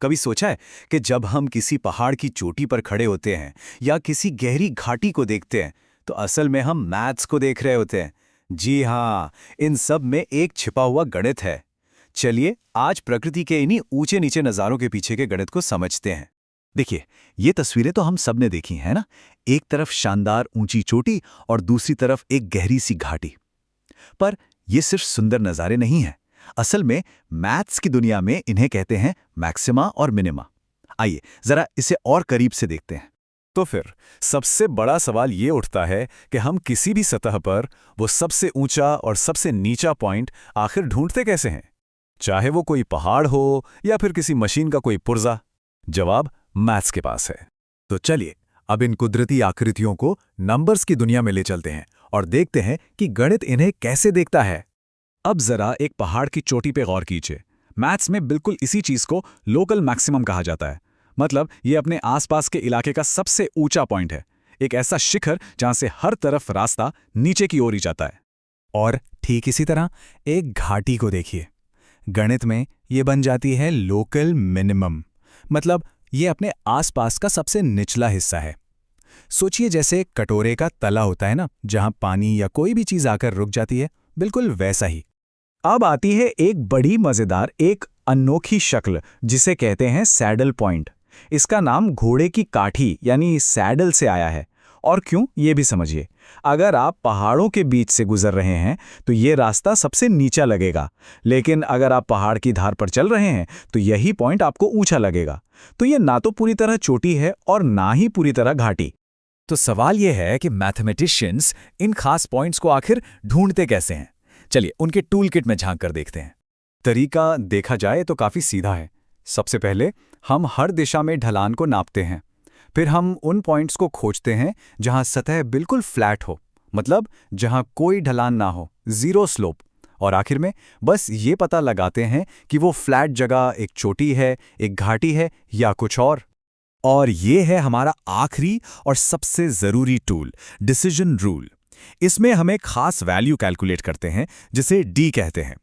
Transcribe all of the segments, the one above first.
कभी सोचा है कि जब हम किसी पहाड़ की चोटी पर खड़े होते हैं या किसी गहरी घाटी को देखते हैं तो असल में हम मैथ्स को देख रहे होते हैं। जी हाँ, इन सब में एक छिपा हुआ गणित है। चलिए आज प्रकृति के इन्हीं ऊंचे नीचे नज़ारों के पीछे के गणित को समझते हैं। देखिए, ये तस्वीरें तो हम सब ने देखी हैं ना। एक तरफ शानदार ऊंची चोटी और दूसरी तरफ एक गहरी सी घाटी। पर ये सिर्फ सुंदर नज़ारे नहीं हैं। असल में मैथ्स की दुनिया में इन्हें कहते हैं मैक्सिमा और मिनिमा। आइए जरा इसे और करीब से देखते हैं। तो फिर सबसे बड़ा सवाल ये उठता है कि हम किसी भी सतह पर वो सबसे ऊंचा और सबसे नीचा पॉइंट आखिर ढूंढते कैसे हैं, चाहे वो कोई पहाड़ हो या फिर किसी मशीन का कोई पुर्जा। जवाब मैथ्स के पास है। तो चलिए अब इन कुदरती आकृतियों को नंबर्स की दुनिया में ले चलते हैं और देखते हैं कि गणित इन्हें कैसे देखता है। अब जरा एक पहाड़ की चोटी पे गौर कीजिए। मैथ्स में बिल्कुल इसी चीज को लोकल मैक्सिमम कहा जाता है। मतलब ये अपने आसपास के इलाके का सबसे ऊंचा पॉइंट है, एक ऐसा शिखर जहां से हर तरफ रास्ता नीचे की ओर ही जाता है। और ठीक इसी तरह एक घाटी को देखिए। गणित में ये बन जाती है लोकल मिनिमम। मतलब ये अपने आसपास का सबसे निचला हिस्सा है। सोचिए जैसे कटोरे का तला होता है ना, जहां पानी या कोई भी चीज आकर रुक जाती है, बिल्कुल वैसा ही। अब आती है एक बड़ी मजेदार, एक अनोखी शक्ल जिसे कहते हैं सैडल पॉइंट। इसका नाम घोड़े की काठी यानी सैडल से आया है। और क्यों, ये भी समझिए। अगर आप पहाड़ों के बीच से गुजर रहे हैं तो ये रास्ता सबसे नीचा लगेगा, लेकिन अगर आप पहाड़ की धार पर चल रहे हैं तो यही पॉइंट आपको ऊंचा लगेगा। तो ये ना तो पूरी तरह चोटी है और ना ही पूरी तरह घाटी। तो सवाल यह है कि मैथमेटिशियंस इन खास पॉइंट्स को आखिर ढूंढते कैसे हैं। चलिए उनके टूल किट में झांक कर देखते हैं। तरीका देखा जाए तो काफी सीधा है। सबसे पहले हम हर दिशा में ढलान को नापते हैं। फिर हम उन पॉइंट्स को खोजते हैं जहां सतह बिल्कुल फ्लैट हो, मतलब जहां कोई ढलान ना हो, जीरो स्लोप। और आखिर में बस ये पता लगाते हैं कि वो फ्लैट जगह एक चोटी है, एक घाटी है या कुछ और ये है हमारा आखिरी और सबसे जरूरी टूल, डिसीजन रूल। इसमें हम एक खास वैल्यू कैलकुलेट करते हैं जिसे डी कहते हैं।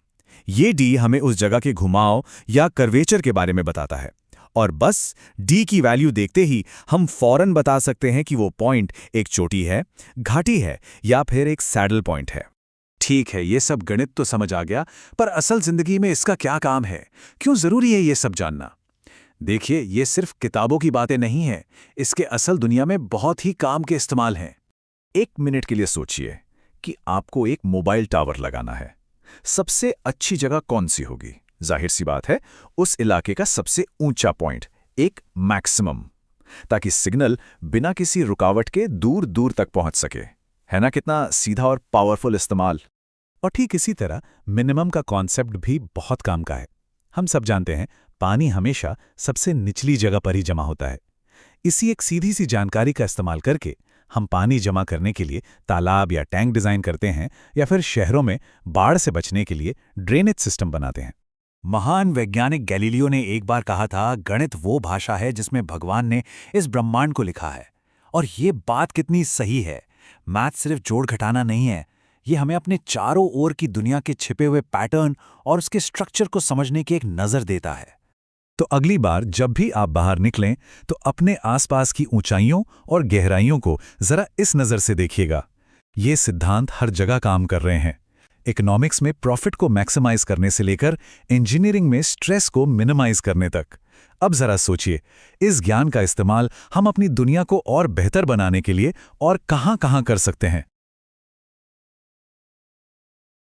ये डी हमें उस जगह के घुमाव या कर्वेचर के बारे में बताता है। और बस डी की वैल्यू देखते ही हम फौरन बता सकते हैं कि वो पॉइंट एक चोटी है, घाटी है या फिर एक सैडल पॉइंट है। ठीक है, ये सब गणित तो समझ आ गया, पर असल जिंदगी में इसका क्या काम है? क्यों जरूरी है ये सब जानना? देखिए, ये सिर्फ किताबों की बातें नहीं हैं, इसके असल दुनिया में बहुत ही काम के इस्तेमाल हैं। एक मिनट के लिए सोचिए कि आपको एक मोबाइल टावर लगाना है। सबसे अच्छी जगह कौन सी होगी? जाहिर सी बात है, उस इलाके का सबसे ऊंचा पॉइंट, एक मैक्सिमम, ताकि सिग्नल बिना किसी रुकावट के दूर दूर तक पहुंच सके। है ना कितना सीधा और पावरफुल इस्तेमाल? और ठीक इसी तरह मिनिमम का कॉन्सेप्ट भी बहुत काम का है। हम सब जानते हैं, पानी हमेशा सबसे निचली जगह पर ही जमा होता है। इसी एक सीधी सी जानकारी का इस्तेमाल करके हम पानी जमा करने के लिए तालाब या टैंक डिजाइन करते हैं, या फिर शहरों में बाढ़ से बचने के लिए ड्रेनेज सिस्टम बनाते हैं। महान वैज्ञानिक गैलीलियो ने एक बार कहा था, गणित वो भाषा है जिसमें भगवान ने इस ब्रह्मांड को लिखा है। और ये बात कितनी सही है। मैथ सिर्फ जोड़ घटाना नहीं है, ये हमें अपने चारों ओर की दुनिया के छिपे हुए पैटर्न और उसके स्ट्रक्चर को समझने की एक नज़र देता है। तो अगली बार जब भी आप बाहर निकलें तो अपने आसपास की ऊंचाइयों और गहराइयों को जरा इस नज़र से देखिएगा। ये सिद्धांत हर जगह काम कर रहे हैं। इकोनॉमिक्स में प्रॉफिट को मैक्सिमाइज करने से लेकर इंजीनियरिंग में स्ट्रेस को मिनिमाइज करने तक। अब जरा सोचिए, इस ज्ञान का इस्तेमाल हम अपनी दुनिया को और बेहतर बनाने के लिए और कहां-कहां कर सकते हैं।